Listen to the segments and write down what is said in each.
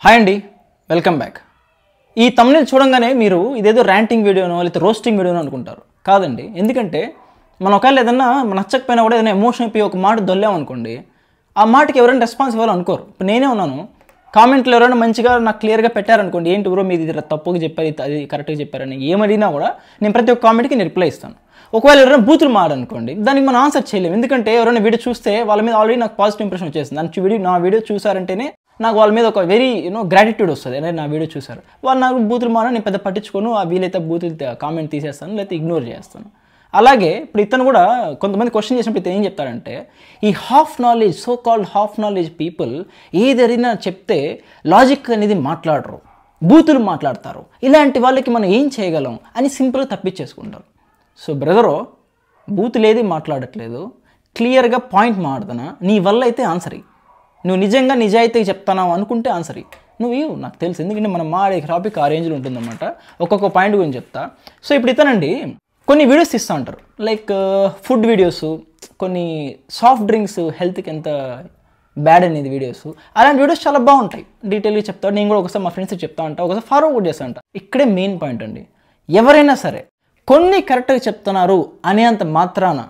Hi అండి, welcome back. ఈ thumbnail చూడంగానే మీరు ఇదేదో ర్యాంటింగ్ వీడియోనో లేకపోతే రోస్టింగ్ వీడియోనో అనుకుంటారు. కాదండి. ఎందుకంటే మనం ఒకవేళ ఏదన్నా నచ్చకపోయినా కూడా ఏదైనా ఎమోషన్ అయిపోయి ఒక మాట దొల్లామనుకోండి, ఆ మాటకి ఎవరైనా రెస్పాన్స్ ఇవ్వాలనుకోరు. ఇప్పుడు నేనే ఉన్నాను, కామెంట్లో ఎవరైనా మంచిగా నాకు క్లియర్గా పెట్టారనుకోండి, ఏంటి బ్రో మీది తప్పుగా చెప్పారు, అది కరెక్ట్గా చెప్పారని ఏమడిగినా కూడా నేను ప్రతి ఒక్క కామెంట్కి నేను రిప్లై ఇస్తాను. ఒకవేళ ఎవరైనా బూతులు మారనుకోండి, దానికి మనం ఆన్సర్ చేయలేము. ఎందుకంటే ఎవరైనా వీడియో చూస్తే వాళ్ళ మీద ఆల్రెడీ నాకు పాజిటివ్ ఇంప్రెషన్ వచ్చేసింది. నా వీడియో చూసారంటేనే నాకు వాళ్ళ మీద ఒక వెరీ గ్రాటిట్యూడ్ వస్తుంది. అనేది నా వీడియో చూసారు వాళ్ళు, నాకు బూతులు మాన నేను పెద్ద పట్టించుకోను, వీలైతే బూతులు కామెంట్ తీసేస్తాను లేకపోతే ఇగ్నోర్ చేస్తాను. అలాగే ఇప్పుడు ఇతను కూడా కొంతమంది క్వశ్చన్ చేసినప్పుడు ఇతను ఏం చెప్తారంటే, ఈ half knowledge, so called half knowledge people ఏదైనా చెప్తే లాజిక్ అనేది మాట్లాడరు, బూతులు మాట్లాడతారు, ఇలాంటి వాళ్ళకి మనం ఏం చేయగలం అని సింపుల్గా తప్పించేసుకుంటారు. సో బ్రదరో, బూతులు ఏది మాట్లాడట్లేదు, క్లియర్గా పాయింట్ మాట్లాడుతున్నా, నీ వల్ల అయితే ఆన్సర్ ఇయ్యి. నువ్వు నిజంగా నిజాయితీగా చెప్తున్నావు అనుకుంటే ఆన్సర్ ఇయ్యి. నువ్వు నాకు తెలుసు, ఎందుకంటే మనం మాడే టాపిక్ ఆ రేంజ్లో ఉంటుందన్నమాట. ఒక్కొక్క పాయింట్ గురించి చెప్తా. సో ఇప్పుడు ఇతనండి కొన్ని వీడియోస్ ఇస్తూ ఉంటారు, లైక్ ఫుడ్ వీడియోస్, కొన్ని సాఫ్ట్ డ్రింక్స్ హెల్త్కి ఎంత బ్యాడ్ అనేది వీడియోస్. అలాంటి వీడియోస్ చాలా బాగుంటాయి, డీటెయిల్గా చెప్తాడు. నేను కూడా ఒకసారి మా ఫ్రెండ్స్కి చెప్తా ఉంటా, ఒకసారి ఫార్వర్డ్ చేస్తా ఉంటా. ఇక్కడే మెయిన్ పాయింట్ అండి. ఎవరైనా సరే కొన్ని కరెక్ట్గా చెప్తున్నారు అనేంత మాత్రాన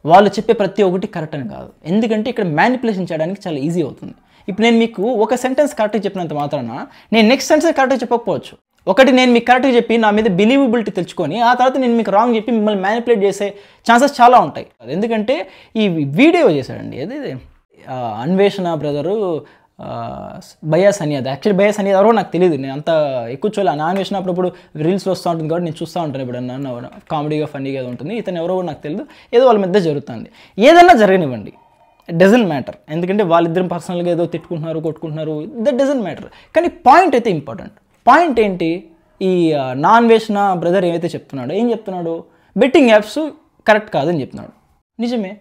వాళ్ళు చెప్పే ప్రతి ఒక్కటి కరెక్ట్ అని కాదు. ఎందుకంటే ఇక్కడ మ్యానిపులేషన్ చేయడానికి చాలా ఈజీ అవుతుంది. ఇప్పుడు నేను మీకు ఒక సెంటెన్స్ కరెక్ట్గా చెప్పినంత మాత్రాన నేను నెక్స్ట్ సెంటెన్స్ కరెక్ట్గా చెప్పకపోవచ్చు. ఒకటి నేను మీకు కరెక్ట్గా చెప్పి నా మీద బిలీవబిలిటీ తెచ్చుకొని ఆ తర్వాత నేను మీకు రాంగ్ చెప్పి మిమ్మల్ని మ్యానిపులేట్ చేసే ఛాన్సెస్ చాలా ఉంటాయి. ఎందుకంటే ఈ వీడియో చేశాడండి, అది అన్వేషణ బ్రదరు బయాస్ అనేది. యాక్చువల్లీ బయాస్ అనేది ఎవరో నాకు తెలియదు, నేను అంత ఎక్కువ చూడాలి. అన్వేషణ అప్పుడప్పుడు రీల్స్లో వస్తూ ఉంటుంది కాబట్టి నేను చూస్తూ ఉంటాను. ఇప్పుడు కామెడీగా ఫన్నీగా ఉంటుంది. ఇతను ఎవరో నాకు తెలియదు, ఏదో వాళ్ళ మధ్య జరుగుతుంది. ఏదన్నా జరగనివ్వండి, ఇట్ డజంట్ మ్యాటర్. ఎందుకంటే వాళ్ళిద్దరు పర్సనల్గా ఏదో తిట్టుకుంటున్నారు, కొట్టుకుంటున్నారు, దట్ డజంట్ మ్యాటర్. కానీ పాయింట్ అయితే ఇంపార్టెంట్. పాయింట్ ఏంటి, ఈ అన్వేషణ బ్రదర్ ఏమైతే చెప్తున్నాడో, ఏం చెప్తున్నాడు, బెట్టింగ్ యాప్స్ కరెక్ట్ కాదని చెప్తున్నాడు. నిజమే,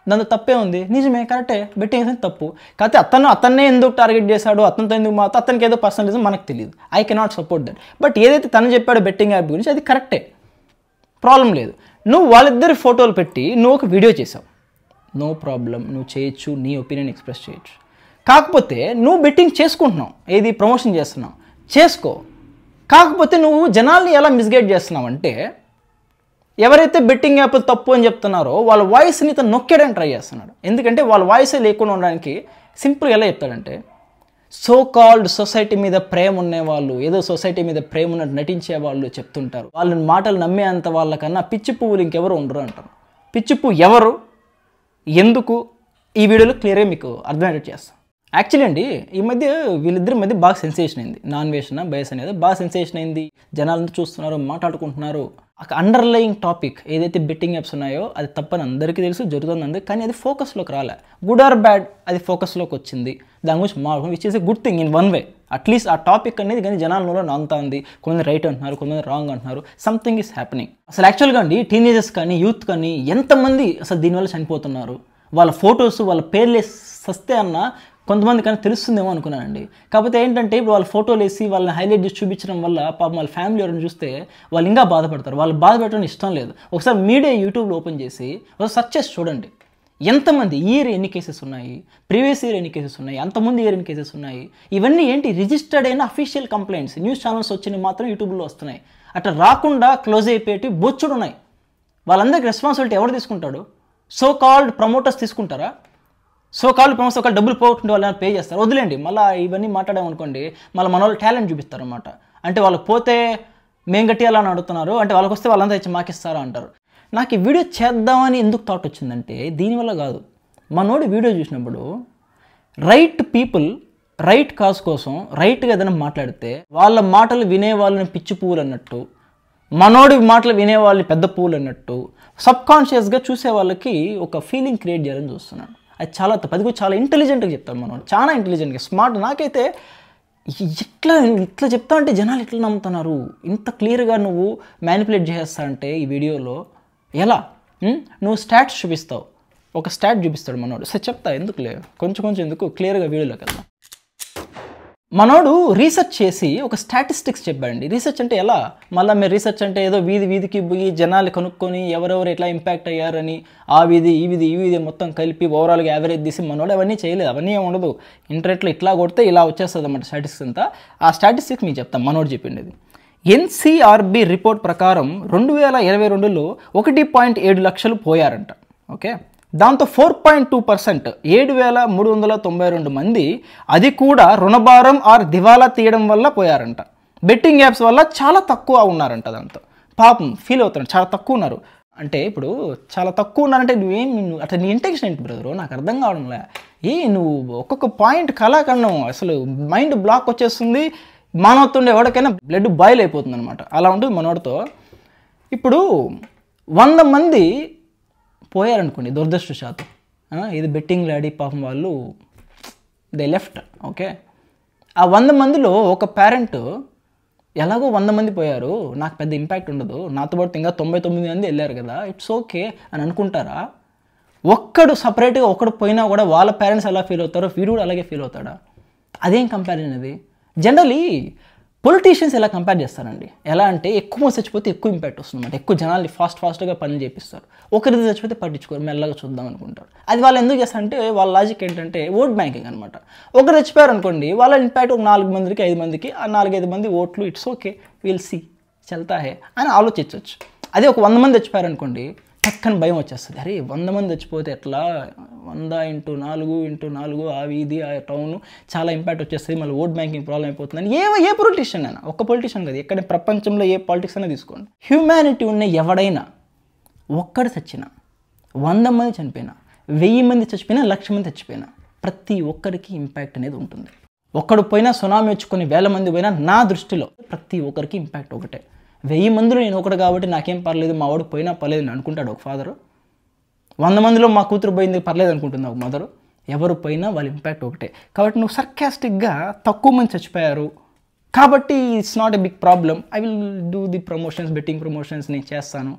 దాంతో తప్పే ఉంది, నిజమే, కరెక్టే, బెట్టింగ్ యాప్స్ తప్పు. కాకపోతే అతన్నే ఎందుకు టార్గెట్ చేశాడు, అతనితో ఎందుకు అతనికి ఏదో పర్సనలిజం మనకు తెలియదు. I cannot support that. But ఏదైతే తను చెప్పాడో బెట్టింగ్ యాప్ గురించి అది కరెక్టే, ప్రాబ్లం లేదు. నువ్వు వాళ్ళిద్దరి ఫోటోలు పెట్టి నువ్వు ఒక వీడియో చేసావు, నో ప్రాబ్లం, నువ్వు చేయొచ్చు, నీ ఒపీనియన్ ఎక్స్ప్రెస్ చేయొచ్చు. కాకపోతే నువ్వు బెట్టింగ్ చేసుకుంటున్నావు, ఏది ప్రమోషన్ చేస్తున్నావు, చేసుకో. కాకపోతే నువ్వు జనాల్ని ఎలా మిస్గైడ్ చేస్తున్నావు అంటే, ఎవరైతే బెట్టింగ్ యాప్ తప్పు అని చెప్తున్నారో వాళ్ళ వాయిస్ని ఇతను నొక్కేయడానికి ట్రై చేస్తున్నాడు. ఎందుకంటే వాళ్ళ వాయిసే లేకుండా ఉండడానికి సింపుల్గా ఎలా చెప్తాడంటే, సో కాల్డ్ సొసైటీ మీద ప్రేమ ఉండేవాళ్ళు, ఏదో సొసైటీ మీద ప్రేమ ఉన్నట్టు నటించే వాళ్ళు చెప్తుంటారు, వాళ్ళ మాటలు నమ్మే అంత వాళ్ళకన్నా పిచ్చి పువ్వులు ఇంకెవరు ఉండరు అంటారు. పిచ్చి పువ్వు ఎవరు, ఎందుకు, ఈ వీడియోలో క్లియర్గా మీకు అర్థమయ్యేటట్టు చేస్తాం. యాక్చువల్లీ అండి, ఈ మధ్య వీళ్ళిద్దరి మధ్య బాగా సెన్సేషన్ అయింది. అన్వేషణ బయస్ అనేది బాగా సెన్సేషన్ అయింది, జనాలంతా చూస్తున్నారు, మాట్లాడుకుంటున్నారు. అండర్లయింగ్ టాపిక్ ఏదైతే బెట్టింగ్ యాప్స్ ఉన్నాయో అది తప్పని అందరికీ తెలుసు, జరుగుతుంది. కానీ అది ఫోకస్లోకి రాలే, గుడ్ ఆర్ బ్యాడ్ అది ఫోకస్లోకి వచ్చింది. దాని గురించి మాట్లాడుకుని which is a good thing in one way. At least ఆ టాపిక్ అనేది కానీ జనాలలో నాంతా ఉంది. కొంతమంది రైట్ అంటున్నారు, కొంతమంది రాంగ్ అంటున్నారు. Something is happening. అసలు యాక్చువల్గా అండి, టీనేజర్స్ కానీ యూత్ కానీ ఎంతమంది అసలు దీనివల్ల చనిపోతున్నారు, వాళ్ళ ఫొటోస్ వాళ్ళ పేర్లు సస్తే అన్న కొంతమంది కానీ తెలుస్తుందేమో అనుకున్నానండి. కాకపోతే ఏంటంటే ఇప్పుడు వాళ్ళ ఫోటోలు వేసి వాళ్ళని హైలైట్ చేసి చూపించడం వల్ల పాపం వాళ్ళ ఫ్యామిలీ ఎవరైనా చూస్తే వాళ్ళు ఇంకా బాధపడతారు. వాళ్ళు బాధపెట్టడం ఇష్టం లేదు. ఒకసారి మీడియా యూట్యూబ్లో ఓపెన్ చేసి ఒకసారి సెర్చ్ చేసి చూడండి, ఎంతమంది ఇయర్ ఎన్ని కేసెస్ ఉన్నాయి, ప్రీవియస్ ఇయర్ ఎన్ని కేసెస్ ఉన్నాయి, అంతమంది ఇయర్ ఎన్ని కేసెస్ ఉన్నాయి. ఇవన్నీ ఏంటి, రిజిస్టర్డ్ అయిన అఫీషియల్ కంప్లైంట్స్. న్యూస్ ఛానల్స్ వచ్చినవి మాత్రం యూట్యూబ్లో వస్తున్నాయి, అట్లా రాకుండా క్లోజ్ అయిపోయి బొచ్చుడు ఉన్నాయి. వాళ్ళందరికీ రెస్పాన్సిబిలిటీ ఎవరు తీసుకుంటాడు? సో కాల్డ్ ప్రమోటర్స్ తీసుకుంటారా? సో కాల్డ్ ప్రమోటర్స్ ఒకళ్ళు డబ్బులు పోగొట్టుకుంటే వాళ్ళు పే చేస్తారు, వదిలేండి. మళ్ళీ ఇవన్నీ మాట్లాడామనుకోండి, మళ్ళీ మన వాళ్ళు టాలెంట్ చూపిస్తారు అన్నమాట. అంటే వాళ్ళకి పోతే మేము గట్టియాలని అడుగుతున్నారు, అంటే వాళ్ళకి వస్తే వాళ్ళంతా ఇచ్చి మాకిస్తారా అంటారు. నాకు ఈ వీడియో చేద్దామని ఎందుకు థాట్ వచ్చిందంటే, దీనివల్ల కాదు, మనోడి వీడియో చూసినప్పుడు రైట్ పీపుల్ రైట్ కాజ్ కోసం రైట్గా ఏదైనా మాట్లాడితే వాళ్ళ మాటలు వినే వాళ్ళని పిచ్చి పువ్వులు అన్నట్టు, మనోడి మాటలు వినే వాళ్ళని పెద్ద పువ్వులు అన్నట్టు సబ్కాన్షియస్గా చూసే వాళ్ళకి ఒక ఫీలింగ్ క్రియేట్ చేయాలని చూస్తున్నాను. అది చాలా తప్పు. అది కూడా చాలా ఇంటెలిజెంట్గా చెప్తాడు మనోడు, చాలా ఇంటెలిజెంట్గా, స్మార్ట్. నాకైతే ఇట్లా చెప్తా అంటే జనాలు ఎట్లా నమ్ముతున్నారు, ఇంత క్లియర్గా నువ్వు మ్యానిపులేట్ చేస్తా అంటే ఈ వీడియోలో ఎలా? నువ్వు స్టాట్స్ చూపిస్తావు, ఒక స్టాట్ చూపిస్తాడు మనోడు. సరే చెప్తా, ఎందుకు లేదు, కొంచెం ఎందుకు క్లియర్గా వీడియోలోకి వెళ్దాం. మనోడు రీసెర్చ్ చేసి ఒక స్టాటిస్టిక్స్ చెప్పాడండి. రీసెర్చ్ అంటే ఎలా? మళ్ళీ మీరు రీసెర్చ్ అంటే ఏదో వీధికి పోయి జనాలు కనుక్కొని ఎవరెవరు ఎట్లా ఇంపాక్ట్ అయ్యారని ఆ వీధి ఈ వీధి మొత్తం కలిపి ఓవరాల్గా యావరేజ్ తీసి మనోడు అవన్నీ చేయలేదు. అవన్నీ ఏమి ఉండదు. ఇంటర్నెట్లో ఇట్లా కొడితే ఇలా వచ్చేస్తుంది అన్నమాట స్టాటిస్టిక్స్ అంతా. ఆ స్టాటిస్టిక్స్ మీకు చెప్తాను. మనోడు చెప్పిండేది NCRB రిపోర్ట్ ప్రకారం 2022లో 1.7 లక్షలు పోయారంట. ఓకే, దాంతో 4.2% 7,392 మంది అది కూడా రుణభారం ఆర్ దివాలా తీయడం వల్ల పోయారంట. బెట్టింగ్ యాప్స్ వల్ల చాలా తక్కువ ఉన్నారంట. దాంతో పాపం ఫీల్ అవుతారు, చాలా తక్కువ ఉన్నారు. అంటే ఇప్పుడు చాలా తక్కువ ఉన్నారంటే అట్లా నీ ఇంటెన్షన్ ఏంటి బ్రదరు? నాకు అర్థం కావడంలే. నువ్వు ఒక్కొక్క పాయింట్ కళాఖండం అసలు మైండ్ బ్లాక్ వచ్చేస్తుంది. మానవత్వం ఎవరికైనా బ్లడ్ బాయిల్ అయిపోతుంది అనమాట. అలా ఉంటుంది మనోడితో. ఇప్పుడు 100 మంది పోయారనుకోండి దురదృష్టశాతం, ఇది బెట్టింగ్లు ఆడి పాపం వాళ్ళు దే లెఫ్ట్. ఓకే, ఆ 100 మందిలో ఒక పేరెంట్ ఎలాగో 100 మంది పోయారు, నాకు పెద్ద ఇంపాక్ట్ ఉండదు, నాతో పాటు ఇంకా 99 మంది వెళ్ళారు కదా, ఇట్స్ ఓకే అని అనుకుంటారా? ఒక్కడు సపరేట్గా ఒకడు పోయినా కూడా వాళ్ళ పేరెంట్స్ ఎలా ఫీల్ అవుతారో వీడు కూడా అలాగే ఫీల్ అవుతాడా? అదేం కంపారిజన్ అది? జనరలీ పొలిటీషియన్స్ ఎలా కంపేర్ చేస్తారండి? ఎలా అంటే ఎక్కువ చచ్చిపోతే ఎక్కువ ఇంపాక్ట్ వస్తుంది అన్నమాట. ఎక్కువ జనాల్ని ఫాస్ట్గా పనులు చేపిస్తారు. ఒకరిది చచ్చిపోతే పట్టించుకోరు, మెల్లగా చూద్దాం అనుకుంటారు. అది వాళ్ళు ఎందుకు చేస్తారంటే వాళ్ళ లాజిక్ ఏంటంటే ఓట్ బ్యాంకింగ్ అనమాట. ఒకరు చచ్చిపోయారు అనుకోండి, వాళ్ళ ఇంపాక్ట్ ఒక 4 మందికి 5 మందికి, ఆ 4-5 మంది ఓట్లు ఇట్స్ ఓకే విల్ సీ చల్తా హే అని ఆలోచించవచ్చు. అదే ఒక 100 మంది చచ్చిపోయారు అనుకోండి, టక్కని భయం వచ్చేస్తుంది. అరే 100 మంది చచ్చిపోతే ఎట్లా, 100 × 4 ఆ వీధి ఆ టౌన్ చాలా ఇంపాక్ట్ వచ్చేస్తుంది, మళ్ళీ ఓట్ బ్యాంకింగ్ ప్రాబ్లం అయిపోతుందని ఏ పొలిటీషియన్ అయినా, ఒక్క పొలిటీషియన్ కదా, ఎక్కడ ప్రపంచంలో ఏ పాలిటిక్స్ అయినా తీసుకోండి, హ్యూమానిటీ ఉన్న ఎవడైనా ఒక్కడు చచ్చినా, 100 మంది చనిపోయినా, 1000 మంది చచ్చిపోయినా, 1,00,000 మంది చచ్చిపోయినా, ప్రతి ఒక్కరికి ఇంపాక్ట్ అనేది ఉంటుంది. ఒక్కడు పోయినా సునామీ వచ్చుకొని 1000 మంది పోయినా నా దృష్టిలో ప్రతి ఒక్కరికి ఇంపాక్ట్ ఒకటే. 1000 మందిలో నేను ఒకటి కాబట్టి నాకేం పర్లేదు, మా వాడు పోయినా పర్లేదు అని అనుకుంటాడు ఒక ఫాదరు. 100 మందిలో మా కూతురు పోయింది పర్లేదు అనుకుంటుంది ఒక మదరు. ఎవరు పోయినా వాళ్ళ ఇంపాక్ట్ ఒకటే. కాబట్టి నువ్వు సర్కాస్టిక్గా తక్కువ మంది చచ్చిపోయారు కాబట్టి it's not a big problem, I will do the promotions, betting promotions నేను చేస్తాను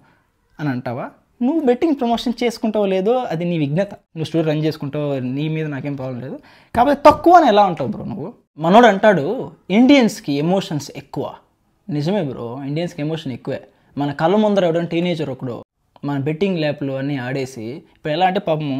అని అంటావా? నువ్వు బెట్టింగ్ ప్రమోషన్ చేసుకుంటావో లేదో అది నీ విఘ్నత, నువ్వు స్టోర్ రన్ చేసుకుంటావు, నీ మీద నాకేం ప్రాబ్లం లేదు. కాబట్టి తక్కువ అని ఎలా అంటావు బ్రో నువ్వు? మనోడు అంటాడు ఇండియన్స్కి ఎమోషన్స్ ఎక్కువ. నిజమే బ్రో, ఇండియన్స్కి ఎమోషన్ ఎక్కువే. మన కళ్ళ ముందర ఎవడో టీనేజర్ ఒకడు మన బెట్టింగ్ ల్యాప్లు అన్నీ ఆడేసి ఇప్పుడు ఎలా అంటే పాపము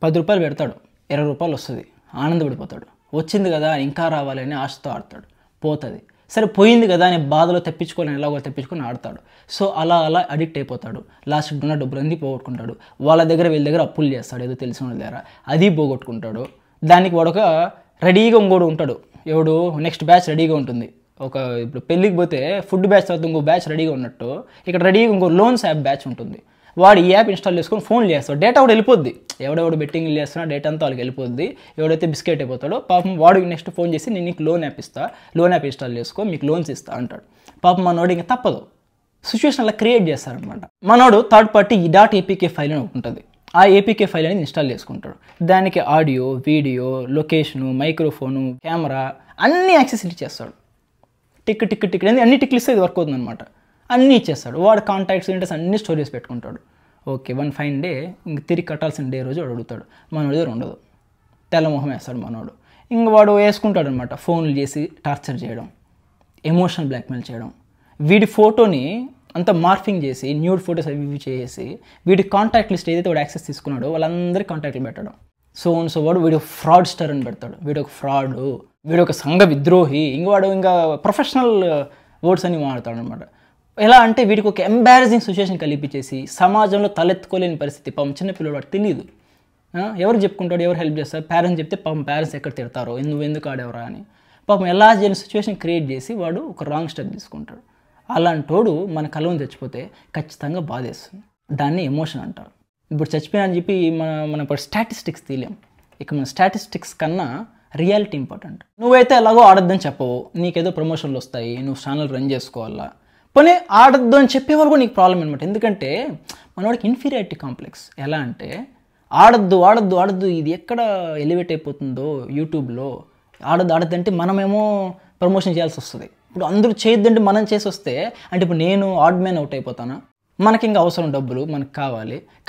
10 రూపాయలు పెడతాడు, 20 రూపాయలు వస్తుంది, ఆనందపడిపోతాడు. వచ్చింది కదా ఇంకా రావాలని ఆశతో ఆడతాడు, పోతుంది. సరే పోయింది కదా అని బాధలో తెప్పించుకొని ఎలాగో తెప్పించుకొని ఆడతాడు. సో అలా అడిక్ట్ అయిపోతాడు. లాస్ట్కి ఉన్న డబ్బులు అన్నీ పోగొట్టుకుంటాడు. వాళ్ళ దగ్గర వీళ్ళ దగ్గర అప్పులు చేస్తాడు, ఏదో తెలిసిన వాళ్ళ దగ్గర, అది పోగొట్టుకుంటాడు. దానికి వాడొక రెడీగా ఇంకోడు ఉంటాడు, ఎవడు నెక్స్ట్ బ్యాచ్ రెడీగా ఉంటుంది. ఇప్పుడు పెళ్ళికి పోతే ఫుడ్ బ్యాచ్ తర్వాత ఇంకో బ్యాచ్ రెడీగా ఉన్నట్టు ఇక్కడ రెడీగా ఇంకో లోన్స్ యాప్ బ్యాచ్ ఉంటుంది. వాడు ఈ యాప్ ఇన్స్టాల్ చేసుకొని ఫోన్లు చేస్తాడు, డేటా కూడా వెళ్ళిపోద్ది. ఎవడెవడు బెట్టింగ్ చేస్తున్నా డేటా అంతా వాళ్ళకి వెళ్ళిపోద్ది. ఎవడైతే బిస్కెట్ అయిపోతాడో పాపం వాడు నెక్స్ట్ ఫోన్ చేసి నేను నీకు లోన్ యాప్ ఇస్తా, లోన్ యాప్ ఇన్స్టాల్ చేసుకో, మీకు లోన్స్ ఇస్తా అంటాడు. పాపం మనోడు ఇంకా తప్పదు, సిచ్యువేషన్ అలా క్రియేట్ చేస్తారనమాట. మనోడు థర్డ్ పార్టీ .apk ఫైల్ అని ఉంటుంది. ఆ ఏపీకే ఫైల్ అనేది ఇన్స్టాల్ చేసుకుంటాడు. దానికి audio, video, location, microphone, camera అన్నీ యాక్సెస్ ఇచ్చేస్తాడు. టిక్ అనేది అన్ని టిక్లు ఇస్తే ఇది వర్క్ అవుతుంది అనమాట. అన్నీ ఇచ్చేస్తాడు. వాడు కాంటాక్ట్స్ ఇంటర్స్ అన్ని స్టోరేజ్ పెట్టుకుంటాడు. ఓకే, 1 ఫైన్ డే ఇంక తిరిగి కట్టాల్సిన డే రోజు వాడు అడుగుతాడు. మనోడి దగ్గర ఉండదు, తెల్లమొహం వేస్తాడు మనోడు. ఇంక వాడు వేసుకుంటాడు అనమాట, ఫోన్లు చేసి టార్చర్ చేయడం, ఎమోషనల్ బ్లాక్మెయిల్ చేయడం, వీడి ఫోటోని అంతా మార్ఫింగ్ చేసి న్యూడ్ ఫోటోస్ అవి చేసి వీడి కాంటాక్ట్ లిస్ట్ ఏదైతే వాడు యాక్సెస్ తీసుకున్నాడో వాళ్ళందరికీ కాంటాక్ట్లు పెట్టడం. సో వాడు వీడు ఫ్రాడ్ స్టార్ అని పెడతాడు, వీడు ఒక ఫ్రాడు, వీడు ఒక సంఘ విద్రోహి, వాడు ఇంకా ప్రొఫెషనల్ వర్డ్స్ అని మాట్లాడతాడు అనమాట. ఎలా అంటే వీడికి ఒక ఎంబారసింగ్ సిచ్యువేషన్ కల్పించేసి సమాజంలో తలెత్తుకోలేని పరిస్థితి. పాపం చిన్నపిల్లడు వాడు తెలియదు, ఎవరు చెప్పుకుంటాడు, ఎవరు హెల్ప్ చేస్తారు, పేరెంట్స్ చెప్తే పాపం పేరెంట్స్ ఎక్కడ తిడతారో, ఎందుకు ఆడేవరా అని పాపం ఎలా చేయని సిచ్యువేషన్ క్రియేట్ చేసి వాడు ఒక రాంగ్ స్టెప్ తీసుకుంటాడు. అలాంటోడు మన కళ్ళను చచ్చిపోతే ఖచ్చితంగా బాధేస్తుంది. దాన్ని ఎమోషన్ అంటారు. ఇప్పుడు చచ్చిపోయినా అని చెప్పి మన ఇప్పుడు స్టాటిస్టిక్స్ తీయలేం. ఇక మన స్టాటిస్టిక్స్ కన్నా రియాలిటీ ఇంపార్టెంట్. నువ్వైతే ఎలాగో ఆడొద్దని చెప్పవు, నీకేదో ప్రమోషన్లు వస్తాయి, నువ్వు ఛానల్ రన్ చేసుకోవాలా, పోనీ ఆడొద్దు అని చెప్పేవాళ్ళు కూడా నీకు ప్రాబ్లం అనమాట. ఎందుకంటే మనవాడికి ఇన్ఫీరియారిటీ కాంప్లెక్స్. ఎలా అంటే ఆడొద్దు ఇది ఎక్కడ ఎలివేట్ అయిపోతుందో యూట్యూబ్లో, ఆడొద్దంటే మనమేమో ప్రమోషన్ చేయాల్సి వస్తుంది. ఇప్పుడు అందరూ చేయొద్దంటే మనం చేసి వస్తే అంటే ఇప్పుడు నేను ఆడ్ మ్యాన్ అవుట్ అయిపోతానా? మనకి ఇంకా అవసరం డబ్బులు, మనకు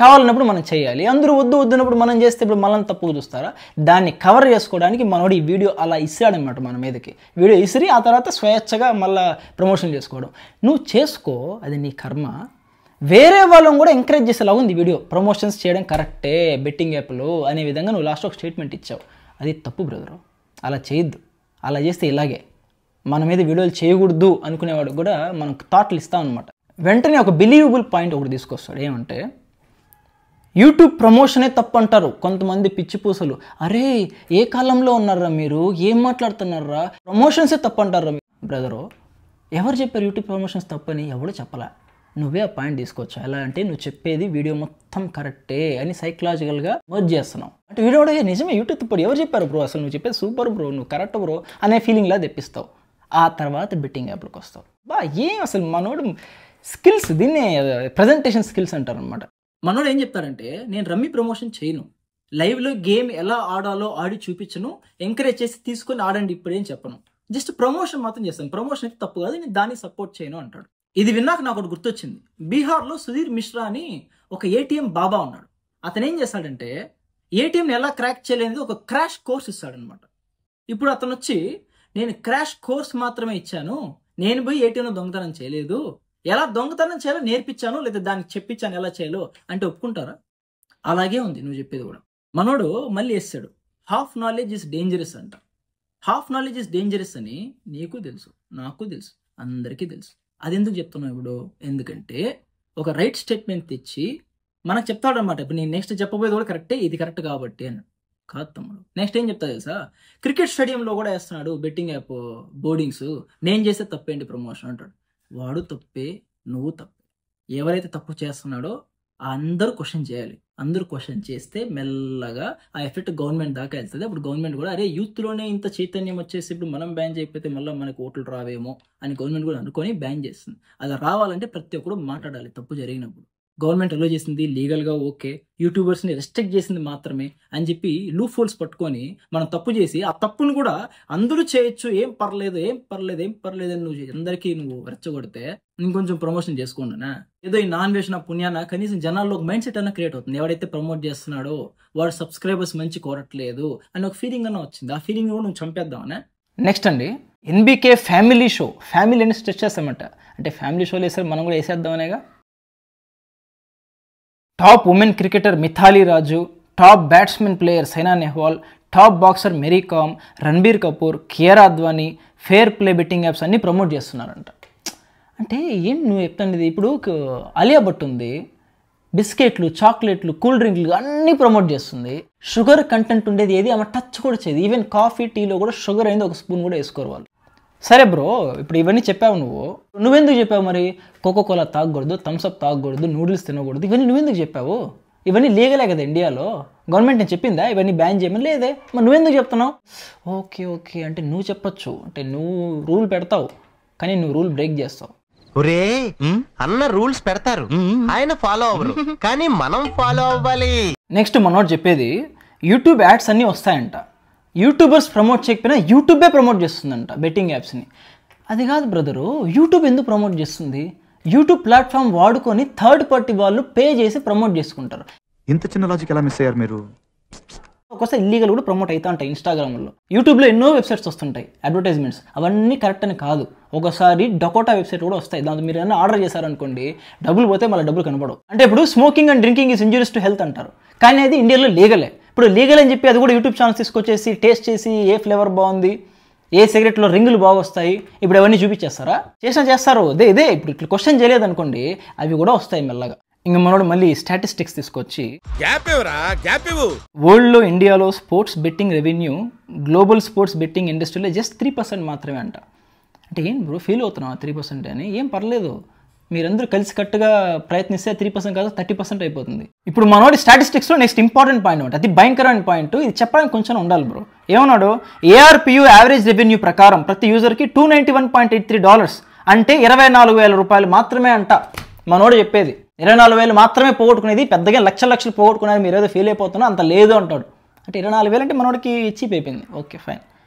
కావాలన్నప్పుడు మనం చేయాలి. అందరూ వద్దున్నప్పుడు మనం చేస్తే ఇప్పుడు మనల్ని తప్పుగా చూస్తారా? దాన్ని కవర్ చేసుకోవడానికి మనోడు ఈ వీడియో అలా ఇస్తాడనమాట మన మీదకి. వీడియో ఇసిరి ఆ తర్వాత స్వేచ్ఛగా మళ్ళీ ప్రమోషన్ చేసుకోవడం. నువ్వు చేసుకో, అది నీ కర్మ. వేరే వాళ్ళని కూడా ఎంకరేజ్ చేసేలా ఉంది వీడియో. ప్రమోషన్స్ చేయడం కరెక్టే బెట్టింగ్ యాప్లో అనే విధంగా నువ్వు లాస్ట్ ఒక స్టేట్మెంట్ ఇచ్చావు. అది తప్పు బ్రదరు, అలా చేయొద్దు. అలా చేస్తే ఇలాగే మన మీద వీడియోలు చేయకూడదు అనుకునేవాడు కూడా మనం థాట్లు ఇస్తాం అనమాట. వెంటనే ఒక బిలీవబుల్ పాయింట్ ఒకటి తీసుకొస్తాడు. ఏమంటే యూట్యూబ్ ప్రమోషనే తప్పు అంటారు కొంతమంది పిచ్చి పూసలు. అరే ఏ కాలంలో ఉన్నారా మీరు, ఏం మాట్లాడుతున్నారా, ప్రమోషన్సే తప్పు అంటారా బ్రదరు? ఎవరు చెప్పారు యూట్యూబ్ ప్రమోషన్స్ తప్పని? ఎవరు చెప్పలా. నువ్వే ఆ పాయింట్ తీసుకోవచ్చు. ఎలా అంటే నువ్వు చెప్పేది వీడియో మొత్తం కరెక్టే అని సైకలాజికల్గా వర్క్ చేస్తున్నావు. అంటే వీడియో నిజమే యూట్యూబ్ తప్పుడు, ఎవరు చెప్పారు బ్రో, అసలు నువ్వు చెప్పేది సూపర్ బ్రో, నువ్వు కరెక్ట్ బ్రో అనే ఫీలింగ్లా తెప్పిస్తావు. ఆ తర్వాత బెట్టింగ్ యాప్లకు వస్తావు. ఏం అసలు మనోడు స్కిల్స్, దీన్నే ప్రజెంటేషన్ స్కిల్స్ అంటారు అనమాట. మనోడు ఏం చెప్తాడంటే, నేను రమ్మీ ప్రమోషన్ చేయను, లైవ్లో గేమ్ ఎలా ఆడాలో ఆడి చూపించను, ఎంకరేజ్ చేసి తీసుకొని ఆడండి ఇప్పుడేం చెప్పను, జస్ట్ ప్రమోషన్ మాత్రం చేస్తాను, ప్రమోషన్ అయితే తప్పు కాదు, నేను దాన్ని సపోర్ట్ చేయను అంటాడు. ఇది విన్నాక నాకు ఒకటి గుర్తొచ్చింది. బీహార్లో సుధీర్ మిశ్రా అని ఒక ఏటీఎం బాబా ఉన్నాడు. అతను ఏం చేస్తాడంటే ఏటీఎంని ఎలా క్రాక్ చేయలేనిది ఒక క్రాష్ కోర్స్ ఇస్తాడనమాట. ఇప్పుడు అతను వచ్చి నేను క్రాష్ కోర్స్ మాత్రమే ఇచ్చాను, నేను పోయి ఏటీఎంలో దొంగతనం చేయలేదు, ఎలా దొంగతనం చేయాలో నేర్పించాను లేదా దానికి చెప్పించాను ఎలా చేయాలో అంటే ఒప్పుకుంటారా? అలాగే ఉంది నువ్వు చెప్పేది కూడా. మనోడు మళ్ళీ వేస్తాడు, హాఫ్ నాలెడ్జ్ ఇస్ డేంజరస్ అంట. హాఫ్ నాలెడ్జ్ ఇస్ డేంజరస్ అని నీకు తెలుసు, నాకు తెలుసు, అందరికీ తెలుసు. అది ఎందుకు చెప్తున్నావు ఇప్పుడు? ఎందుకంటే ఒక రైట్ స్టేట్మెంట్ తెచ్చి మనకు చెప్తాడు అనమాట. ఇప్పుడు నేను నెక్స్ట్ చెప్పబోయేది కూడా కరెక్టే, ఇది కరెక్ట్ కాబట్టి అని కాదు తమ్ముడు. నెక్స్ట్ ఏం చెప్తా తెలుసా, క్రికెట్ స్టేడియంలో కూడా వేస్తున్నాడు బెట్టింగ్ యాప్ బోర్డింగ్స్, నేను చేస్తే తప్పేంటి ప్రమోషన్ అంటాడు. వాడు తప్పే, నువ్వు తప్పే. ఎవరైతే తప్పు చేస్తున్నాడో అందరూ క్వశ్చన్ చేయాలి. అందరూ క్వశ్చన్ చేస్తే మెల్లగా ఆ ఎఫెక్ట్ గవర్నమెంట్ దాకా వెళ్తుంది. అప్పుడు గవర్నమెంట్ కూడా అరే యూత్లోనే ఇంత చైతన్యం వచ్చేసి ఇప్పుడు మనం బ్యాన్ చేయకపోతే మళ్ళీ మనకు ఓట్లు రావేమో అని గవర్నమెంట్ కూడా అనుకొని బ్యాన్ చేస్తుంది. అది రావాలంటే ప్రతి ఒక్కరు మాట్లాడాలి తప్పు జరిగినప్పుడు. గవర్నమెంట్ అలో చేసింది లీగల్గా ఓకే, యూట్యూబర్స్ని రెస్ట్రిక్ట్ చేసింది మాత్రమే అని చెప్పి లూప్ హోల్స్ పట్టుకొని మనం తప్పు చేసి ఆ తప్పును కూడా అందరూ చేయొచ్చు, ఏం పర్లేదు అని నువ్వు అందరికీ నువ్వు రెచ్చగొడితే ఇంకొంచెం ప్రమోషన్ చేసుకున్నానా, ఏదో ఈ నాన్ వేసిన పుణ్యాన కనీసం జనాల్లో మైండ్ సెట్ అన్న క్రియేట్ అవుతుంది. ఎవరైతే ప్రమోట్ చేస్తున్నాడో వాడు సబ్స్క్రైబర్స్ మంచి కోరట్లేదు అని ఒక ఫీలింగ్ అన్న వచ్చింది. ఆ ఫీలింగ్ కూడా నువ్వు చంపేద్దామనే. నెక్స్ట్ అండి, ఎన్బీకే ఫ్యామిలీ షో. ఫ్యామిలీ అని స్ట్రెచ్ చేస్తామంట, అంటే ఫ్యామిలీ షోలు వేసారు మనం కూడా వేసేద్దామనేగా. Top women cricketer Mithali Raj, top batsmen player Saina Nehwal, top boxer Mary Kom, Ranbir Kapoor, Kiara Advani, fair play betting apps అన్నీ ప్రమోట్ చేస్తున్నారంట. అంటే ఏం నువ్వు చెప్తాను, ఇప్పుడు ఆలియా భట్ ఉంది, బిస్కెట్లు, చాక్లెట్లు, కూల్ డ్రింక్లు అన్నీ ప్రమోట్ చేస్తుంది. షుగర్ కంటెంట్ ఉండేది ఏది ఆమె టచ్ కూడా చేయదు. ఈవెన్ కాఫీ టీలో కూడా షుగర్ అయింది ఒక స్పూన్ కూడా వేసుకోరు వాళ్ళు. సరే బ్రో, ఇప్పుడు ఇవన్నీ చెప్పావు నువ్వెందుకు చెప్పావు మరి? కోకోకోలా తాగకూడదు, థమ్స్అప్ తాగకూడదు, నూడిల్స్ తినకూడదు, ఇవన్నీ నువ్వెందుకు చెప్పావు? ఇవన్నీ లీగలే కదా ఇండియాలో, గవర్నమెంట్ నేను చెప్పిందా ఇవన్నీ బ్యాన్ చేయమని? లేదే, మరి నువ్వెందుకు చెప్తున్నావు? ఓకే అంటే నువ్వు చెప్పొచ్చు, అంటే నువ్వు రూల్ పెడతావు కానీ నువ్వు రూల్ బ్రేక్ చేస్తావు. ఒరే అన్న రూల్స్ పెడతారు, ఆయన ఫాలో అవ్వరు, కానీ మనం ఫాలో అవ్వాలి. నెక్స్ట్ మనోడు చెప్పేది, యూట్యూబ్ యాడ్స్ అన్నీ వస్తాయంట, యూట్యూబర్స్ ప్రమోట్ చేయకపోయినా యూట్యూబే ప్రమోట్ చేస్తుందంట బెట్టింగ్ యాప్స్ని. అది కాదు బ్రదరు, యూట్యూబ్ ఎందుకు ప్రమోట్ చేస్తుంది? యూట్యూబ్ ప్లాట్ఫామ్ వాడుకొని థర్డ్ పార్టీ వాళ్ళు పే చేసి ప్రమోట్ చేసుకుంటారు. ఇంత చిన్న లాజిక్ ఎలా మిస్ అయ్యారు మీరు? ఒక్కోసారి ఇల్లీగల్ కూడా ప్రమోట్ అవుతా ఉంటాయి ఇన్స్టాగ్రామ్లో. యూట్యూబ్లో ఎన్నో వెబ్సైట్స్ వస్తుంటాయి అడ్వర్టైజ్మెంట్స్, అవన్నీ కరెక్ట్ అని కాదు. ఒకసారి డకోటా వెబ్సైట్ కూడా వస్తాయి, దాంతో మీరు ఏమైనా ఆర్డర్ చేశారనుకోండి డబ్బులు పోతే మళ్ళీ డబ్బులు కనపడవు. అంటే ఇప్పుడు smoking and drinking is injurious to health అంటారు, కానీ అది ఇండియాలో లీగలే. ఇప్పుడు లీగల్ అని చెప్పి అది కూడా యూట్యూబ్ ఛానల్స్ తీసుకొచ్చేసి టేస్ట్ చేసి ఏ ఫ్లేవర్ బాగుంది, ఏ సిగరెట్లో రింగులు బాగా వస్తాయి, ఇప్పుడు అవన్నీ చూపించేస్తారా? చేస్తారు ఇదే ఇప్పుడు ఇట్లా క్వశ్చన్ చేయలేదు అనుకోండి అవి కూడా వస్తాయి మెల్లగా. ఇంక మనోడు మళ్ళీ స్టాటిస్టిక్స్ తీసుకొచ్చి వరల్డ్లో ఇండియాలో sports betting revenue global sports betting ఇండస్ట్రీలో జస్ట్ 3% మాత్రమే అంట. అంటే ఏం బ్రో ఫీల్ అవుతున్నావు 3% అని? ఏం పర్లేదు, మీరందరూ కలిసి కట్టుగా ప్రయత్నిస్తే 3% కాదు 30% అయిపోతుంది. ఇప్పుడు మనోడి స్టాటిస్టిక్స్లో నెక్స్ట్ ఇంపార్టెంట్ పాయింట్ ఒకటి, అది భయంకరమైన పాయింట్, ఇది చెప్పడానికి కొంచెం ఉండాలి బ్రో. ఏమన్నాడు, ARPU యావరేజ్ రెవెన్యూ ప్రకారం ప్రతి యూజర్కి $291.83 అంటే 24,000 రూపాయలు మాత్రమే అంట. మనోడు చెప్పేది 24,000 మాత్రమే పోగొట్టుకునేది, పెద్దగా లక్షలు పోగొట్టుకునేది మీరు ఏదో ఫీల్ అయిపోతున్నా అంత లేదు అంటాడు. అంటే 24,000 అంటే మనోడికి చీప్ అయిపోయింది. ఓకే ఫైన్,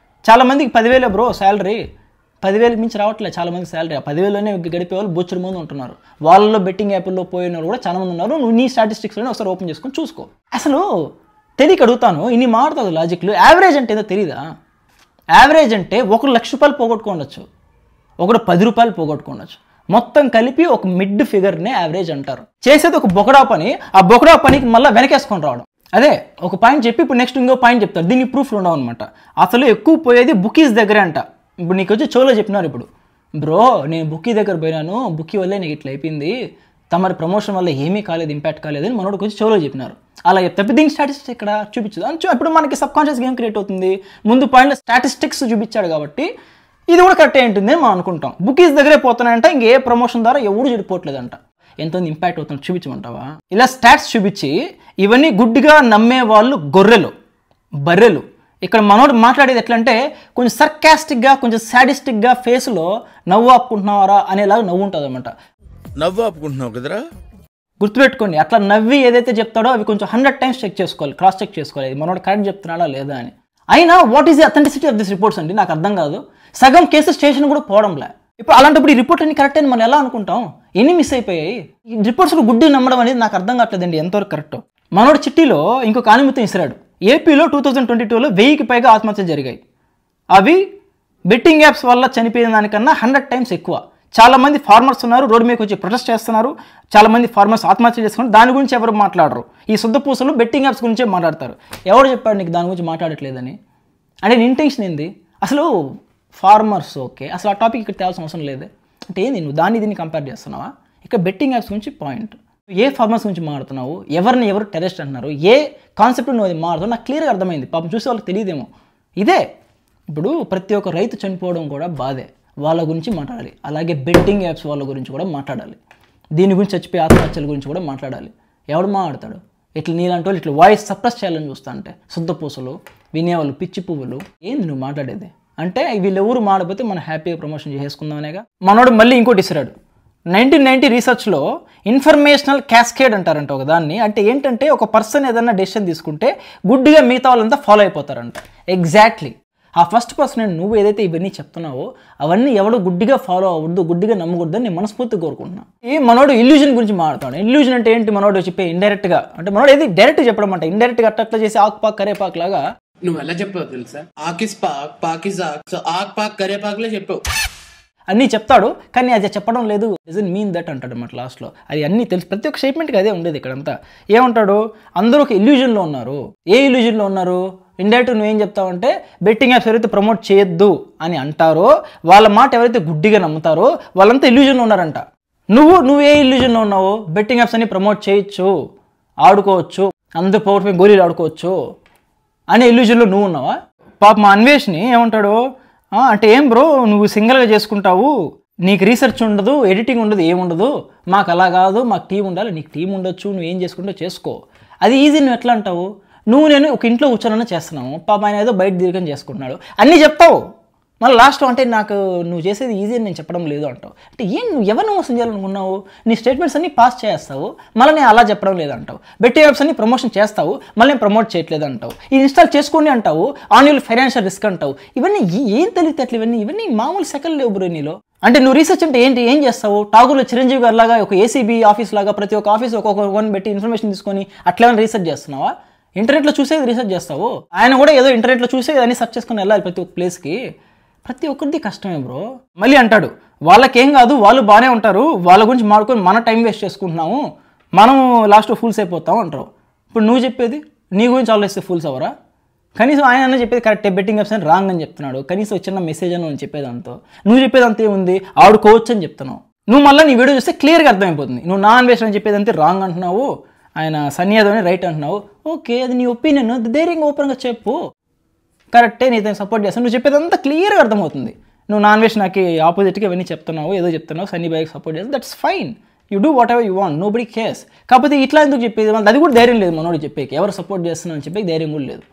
చాలామందికి 10,000 బ్రో శాలరీ, 10,000 మించి రావట్లేదు చాలా మంది శాలరీ. 10,000లోనే గడిపే వాళ్ళు బొచ్చుడు మంది ఉంటున్నారు. వాళ్ళలో బెట్టింగ్ యాప్ల్లో పోయిన వాళ్ళు కూడా చాలా మంది ఉన్నారు. నువ్వు నీ స్టాటిస్టిక్స్లోనే ఒకసారి ఓపెన్ చేసుకొని చూసుకో. అసలు తెలియక అడుగుతాను, ఇన్ని మారుతుంది లాజిక్లు. యావరేజ్ అంటే ఏదో తెలీదా? యావరేజ్ అంటే ఒకరు ₹1,00,000 పోగొట్టుకోవచ్చు, ఒకడు ₹10 పోగొట్టుకోవచ్చు. మొత్తం కలిపి ఒక మిడ్ ఫిగర్నే యావరేజ్ అంటారు. చేసేది ఒక బొకడా పని, ఆ బొకడా పనికి మళ్ళీ వెనకేసుకొని రావడం. అదే ఒక పాయింట్ చెప్పి ఇప్పుడు నెక్స్ట్ ఇంకో పాయింట్ చెప్తారు. దీనికి ప్రూఫ్లు ఉండవు అనమాట. అసలు ఎక్కువ పోయేది బుకీస్ దగ్గరే అంట. ఇప్పుడు నీకు వచ్చి చోలో చెప్పినారు, ఇప్పుడు బ్రో నేను బుక్కీ దగ్గర పోయినాను, బుక్కీ వల్లే నీకు ఇట్లా అయిపోయింది, తమరి ప్రమోషన్ వల్ల ఏమీ కాలేదు, ఇంపాక్ట్ కాలేదు అని మనోడికి వచ్చి చోలో చెప్పినారు. అలా చెప్తే దీనికి స్టాటిస్టిక్స్ ఇక్కడ చూపించదు. ఇప్పుడు మనకి సబ్ కాన్షియస్ గేమ్ క్రియేట్ అవుతుంది. ముందు పాయింట్లో స్టాటిస్టిక్స్ చూపించాడు కాబట్టి ఇది కూడా కరెక్టే ఉంటుంది మనం అనుకుంటాం. బుకీస్ దగ్గరే పోతున్నాయంట, ఇంకే ప్రమోషన్ ద్వారా ఎవరు చెడిపోవట్లేదంట. ఎంతో ఇంపాక్ట్ అవుతుంది చూపించమంటావా? ఇలా స్టాట్స్ చూపించి ఇవన్నీ గుడ్డిగా నమ్మే వాళ్ళు గొర్రెలు, బర్రెలు. ఇక్కడ మనోడు మాట్లాడేది ఎట్లా అంటే కొంచెం సర్కాస్టిక్గా, కొంచెం సాడిస్టిక్గా ఫేస్లో నవ్వు ఆపుకుంటున్నావారా అనేలాగా నవ్వు ఉంటుంది అనమాట. నవ్వు ఆపుకుంటున్నావు కదరా, గుర్తుపెట్టుకోండి. అట్లా నవ్వి ఏదైతే చెప్తాడో అవి కొంచెం 100 times చెక్ చేసుకోవాలి, క్రాస్ చెక్ చేసుకోవాలి, మనోడు కరెక్ట్ చెప్తున్నాడా లేదా అని. అయినా what is the authenticity of this reports అండి నాకు అర్థం కాదు. సగం కేసు స్టేషన్ కూడా పోవడంలే. ఇప్పుడు అలాంటప్పుడు ఈ రిపోర్ట్ అన్ని కరెక్ట్ అని మనం ఎలా అనుకుంటాం? ఎన్ని మిస్ అయిపోయాయి? ఈ రిపోర్ట్స్లో గుడ్డి నమ్మడం అనేది నాకు అర్థం కావట్లేదండి ఎంతవరకు కరెక్ట్. మనోడు చిట్టిలో ఇంకొక ఆనిమితం ఇసిరాడు. ఏపీలో 2022లో 1000కి పైగా ఆత్మహత్యలు జరిగాయి. అవి బెట్టింగ్ యాప్స్ వల్ల చనిపోయిన దానికన్నా 100 times ఎక్కువ. చాలామంది ఫార్మర్స్ ఉన్నారు, రోడ్డు మీదకి వచ్చి ప్రొటెస్ట్ చేస్తున్నారు. చాలామంది ఫార్మర్స్ ఆత్మహత్య చేసుకున్నారు. దాని గురించి ఎవరు మాట్లాడరు. ఈ శుద్ధపూసలు బెట్టింగ్ యాప్స్ గురించే మాట్లాడతారు. ఎవరు చెప్పాడు నీకు దాని గురించి మాట్లాడట్లేదని? అంటే నీ ఇంటెన్షన్ ఏంది అసలు? ఫార్మర్స్ ఓకే, అసలు ఆ టాపిక్ ఇక్కడ తేవాల్సిన అవసరం లేదే. అంటే ఏంది నువ్వు దీన్ని కంపేర్ చేస్తున్నావా? ఇక్కడ బెట్టింగ్ యాప్స్ గురించి పాయింట్. ఏ ఫార్మర్స్ గురించి మాట్లాడుతున్నావు? ఎవరిని ఎవరు టెర్రరిస్ట్ అంటున్నారు? ఏ కాన్సెప్ట్ నువ్వు అది మాట్లాడుతావు? నాకు క్లియర్గా అర్థమైంది. పాపం చూసే వాళ్ళకి తెలియదేమో. ఇదే ఇప్పుడు ప్రతి ఒక్క రైతు చనిపోవడం కూడా బాధే, వాళ్ళ గురించి మాట్లాడాలి. అలాగే బెట్టింగ్ యాప్స్ వాళ్ళ గురించి కూడా మాట్లాడాలి. దీని గురించి చచ్చిపోయే ఆత్మహత్యల గురించి కూడా మాట్లాడాలి. ఎవడు మాట్లాడతాడు? ఇట్లా నీలాంటి వాళ్ళు ఇట్లా వాయిస్ సప్రెస్ చేయాలని చూస్తా అంటే శుద్ధపూసలు వినేవాళ్ళు, పిచ్చి పువ్వులు. ఏంది నువ్వు మాట్లాడేది? అంటే వీళ్ళెవరు మాడపోతే మనం హ్యాపీగా ప్రమోషన్ చేసుకుందామనేగా. మనోడు మళ్ళీ ఇంకోటి ఇస్తాడు. 1990 రీసెర్చ్లో ఇన్ఫర్మేషనల్ క్యాస్కేడ్ అంటారంట ఒక దాన్ని. అంటే ఏంటంటే ఒక పర్సన్ ఏదన్నా డెసిషన్ తీసుకుంటే గుడ్డిగా మిగతా వాళ్ళంతా ఫాలో అయిపోతారంట. ఎగ్జాక్ట్లీ ఆ ఫస్ట్ పర్సన్ నువ్వు ఏదైతే ఇవన్నీ చెప్తున్నావో అవన్నీ ఎవడు గుడ్డిగా ఫాలో అవ్వద్దు, గుడ్డిగా నమ్మకూడదని నేను మనస్ఫూర్తిగా కోరుకుంటున్నా. ఈ మనోడు ఇల్యూజన్ గురించి మాట్లాడు. ఇల్యూజన్ అంటే ఏంటి? మనోడు చెప్పే ఇండైరెక్ట్గా, అంటే మనోడు ఏది డైరెక్ట్ చెప్పడం అంటే ఇండైరెక్ట్గా అట్లా చేసి ఆకు పాక్ కరేపాక్ లాగా. నువ్వు ఎలా చెప్పావు తెలుసా? ఆకిస్ పాక్, పాకిస్ ఆక్, సో ఆక్ పాక్ కరేపాక్లే చెప్పావు. అన్నీ చెప్తాడు కానీ అది చెప్పడం లేదు. డజంట్ మీన్ దట్ అంటాడు అన్నమాట లాస్ట్లో. అది అన్నీ తెలుసు, ప్రతి ఒక్క స్టేట్మెంట్కి అదే ఉండేది. ఇక్కడంతా ఏమంటాడు? అందరూ ఒక ఇల్యూజన్లో ఉన్నారు. ఏ ఇల్యూజన్లో ఉన్నారు? ఇండైరెక్ట్ నువ్వేం చెప్తావంటే బెట్టింగ్ యాప్స్ ఎవరైతే ప్రమోట్ చేయొద్దు అని అంటారో వాళ్ళ మాట ఎవరైతే గుడ్డిగా నమ్ముతారో వాళ్ళంతా ఇల్యూజన్లో ఉన్నారంట. నువ్వు ఏ ఇల్యూజన్లో ఉన్నావు? బెట్టింగ్ యాప్స్ అన్ని ప్రమోట్ చేయొచ్చు, ఆడుకోవచ్చు, అందరూ పవర్ఫుల్ గోళీలు ఆడుకోవచ్చు అనే ఇల్యూజన్లో నువ్వు ఉన్నావా? పాప మా అన్వేష్ని ఏమంటాడు అంటే, ఏం బ్రో నువ్వు సింగిల్గా చేసుకుంటావు, నీకు రీసెర్చ్ ఉండదు, ఎడిటింగ్ ఉండదు, ఏముండదు, మాకు అలా కాదు, మాకు టీం ఉండాలి. నీకు టీం ఉండొచ్చు, నువ్వు ఏం చేసుకుంటావు చేసుకో, అది ఈజీ. నువ్వు ఎట్లా అంటావు? నేను ఒక ఇంట్లో కూర్చోనన్నా చేస్తున్నాము, పాప ఆయన ఏదో బయట తిరిగి చేసుకుంటున్నాడు అన్నీ చెప్తావు. మళ్ళీ లాస్ట్ అంటే నాకు నువ్వు చేసేది ఈజీ అని నేను చెప్పడం లేదు అంటావు. అంటే నువ్వు ఎవరిని మోసం చేయాలనుకున్నావు? నీ స్టేట్మెంట్స్ అన్నీ పాస్ చేస్తావు, మళ్ళీ నేను అలా చెప్పడం లేదంటావు. బెట్టింగ్ యాప్స్ అన్ని ప్రమోషన్ చేస్తావు, మళ్ళీ నేను ప్రమోట్ చేయట్లేదు అంటావు. ఇది ఇన్స్టాల్ చేసుకోండి అంటావు, ఆన్యువల్ ఫైనాన్షియల్ రిస్క్ అంటావు. ఇవన్నీ ఏం తెలియదు ఇవన్నీ మామూలు సెకండ్ లేవు బ్రో నీలో. అంటే నువ్వు రీసెర్చ్ అంటే ఏంటి? ఏం చేస్తావు? టాగూర్లో చిరంజీవి గారు లాగా ఒక ఏసీబీ ఆఫీస్ లాగా ప్రతి ఒక్క ఆఫీస్ ఒక్కొక్క పెట్టి ఇన్ఫర్మేషన్ తీసుకొని అట్లా రీసెర్చ్ చేస్తున్నావా? ఇంటర్నెట్లో చూసేది రీసెర్చ్ చేస్తావు. ఆయన కూడా ఏదో ఇంటర్నెట్లో చూసేది అన్ని సెర్చ్ చేసుకుని వెళ్ళాలి ప్రతి ఒక్క ప్లేస్కి. ప్రతి ఒక్కరిది కష్టమే బ్రో. మళ్ళీ అంటాడు వాళ్ళకేం కాదు, వాళ్ళు బాగానే ఉంటారు, వాళ్ళ గురించి మాడుకొని మన టైం వేస్ట్ చేసుకుంటున్నాము, మనం లాస్ట్ ఫూల్స్ అయిపోతాం అంటారు. ఇప్పుడు నువ్వు చెప్పేది నీ గురించి ఆలోచిస్తే ఫూల్స్ అవరా? కనీసం ఆయన అన్న చెప్పేది కరెక్టే, బెట్టింగ్ యాప్స్ అని రాంగ్ అని చెప్తున్నాడు. కనీసం చిన్న మెసేజ్ అని చెప్పేదంతా నువ్వు చెప్పేదంతా ఏముంది? ఆడుకోవచ్చు అని చెప్తున్నావు. నువ్వు మళ్ళీ నీ వీడియో చూస్తే క్లియర్గా అర్థమైపోతుంది. నువ్వు నాన్ వేస్ట్ అని చెప్పేదంతే రాంగ్ అంటున్నావు, ఆయన సన్నీ యాదవ్ అని రైట్ అంటున్నావు. ఓకే, అది నీ ఒపీనియన్, ధైర్యంగా ఓపెన్గా చెప్పు. కరెక్టే, నేను సపోర్ట్ చేస్తాను. నువ్వు చెప్పేదంతా క్లియర్గా అర్థమవుతుంది. నువ్వు నాన్ వేస్ట్ నాకు ఆపోజిట్గా ఇవన్నీ చెప్తున్నావు, ఏదో చెప్తున్నావు, సన్నీ బాయ్కి సపోర్ట్ చేస్తావు, that's fine. You do whatever you want, nobody cares. కాకపోతే ఇట్లా ఎందుకు చెప్పేది? అది కూడా ధైర్యం లేదు మనోడు చెప్పేకి, ఎవరు సపోర్ట్ చేస్తున్నావు అని చెప్పేకి ధైర్యం కూడా లేదు.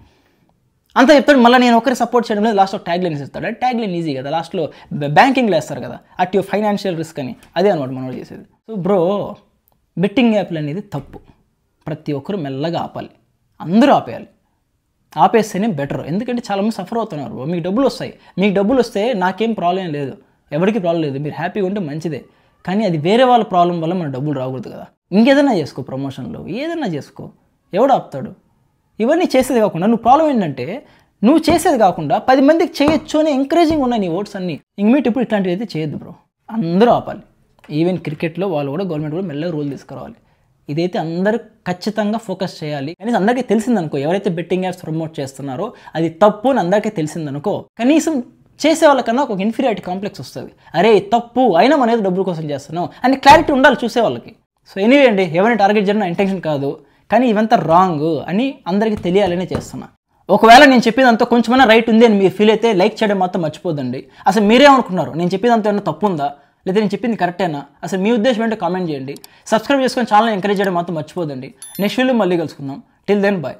అంతా చెప్తాడు. మళ్ళీ నేను ఒకరి సపోర్ట్ చేయడం లేదు, లాస్ట్లో ట్యాగ్ లైన్స్ ఇస్తాడు. అంటే ట్యాగ్ లైన్ ఈజీ కదా, లాస్ట్లో బ్యాంకింగ్లో వేస్తారు కదా, అట్ యువర్ ఫైనాన్షియల్ రిస్క్ అని. అదే అనమాట మనోడు చేసేది. సో బ్రో, బెట్టింగ్ యాప్లు అనేది తప్పు. ప్రతి ఒక్కరు మెల్లగా ఆపాలి, అందరూ ఆపేయాలి. ఆపేస్తేనే బెటర్. ఎందుకంటే చాలామంది సఫర్ అవుతున్నారు. మీకు డబ్బులు వస్తాయి, మీకు డబ్బులు వస్తే నాకేం ప్రాబ్లం లేదు, ఎవరికి ప్రాబ్లం లేదు, మీరు హ్యాపీగా ఉంటే మంచిదే. కానీ అది వేరే వాళ్ళ ప్రాబ్లం వల్ల మన డబ్బులు రాకూడదు కదా. ఇంకేదైనా చేసుకో, ప్రమోషన్లో ఏదైనా చేసుకో, ఎవడు ఆపుతాడు? ఇవన్నీ చేసేది కాకుండా నువ్వు ప్రాబ్లం ఏంటంటే నువ్వు చేసేది కాకుండా 10 మందికి చేయొచ్చు అని ఎంకరేజింగ్ ఉన్నాయి నీ ఓట్స్ అన్నీ. ఇంక మీట్ ఇప్పుడు ఇట్లాంటివి అయితే చేయొద్దు బ్రో, అందరూ ఆపాలి. ఈవెన్ క్రికెట్లో వాళ్ళు కూడా గవర్నమెంట్ కూడా మెల్లగా రూల్ తీసుకురావాలి. ఇదైతే అందరూ ఖచ్చితంగా ఫోకస్ చేయాలి. కనీసం అందరికీ తెలిసిందనుకో, ఎవరైతే బెట్టింగ్ యాప్స్ ప్రమోట్ చేస్తున్నారో అది తప్పు అని అందరికీ తెలిసిందనుకో, కనీసం చేసే వాళ్ళకన్నా ఒక ఇన్ఫీరియారిటీ కాంప్లెక్స్ వస్తుంది. అరే తప్పు అయినా మన ఏదో డబ్బుల కోసం చేస్తున్నాం అని క్లారిటీ ఉండాలి చూసే వాళ్ళకి. సో ఎనీవే అండి, ఎవరిని టార్గెట్ చేయడం నా ఇంటెన్షన్ కాదు, కానీ ఇవంతా రాంగ్ అని అందరికీ తెలియాలనే చేస్తున్నా. ఒకవేళ నేను చెప్పేదంతా కొంచెమైనా రైట్ ఉంది అని మీరు ఫీల్ అయితే లైక్ చేయడం మాత్రం మర్చిపోదండి. అసలు మీరేమనుకున్నారు, నేను చెప్పేదంతా ఏమన్నా తప్పు ఉందా లేదా నేను చెప్పింది కరెక్టేనా, అసలు మీ ఉద్దేశం ఏంటో కామెంట్ చేయండి. సబ్స్క్రైబ్ చేసుకొని ఛానల్ ఎంకరేజ్ చేయడం మాత్రం మర్చిపోదండి. నెక్స్ట్ వీడియో మళ్ళీ కలుసుకుందాం. Till then bye.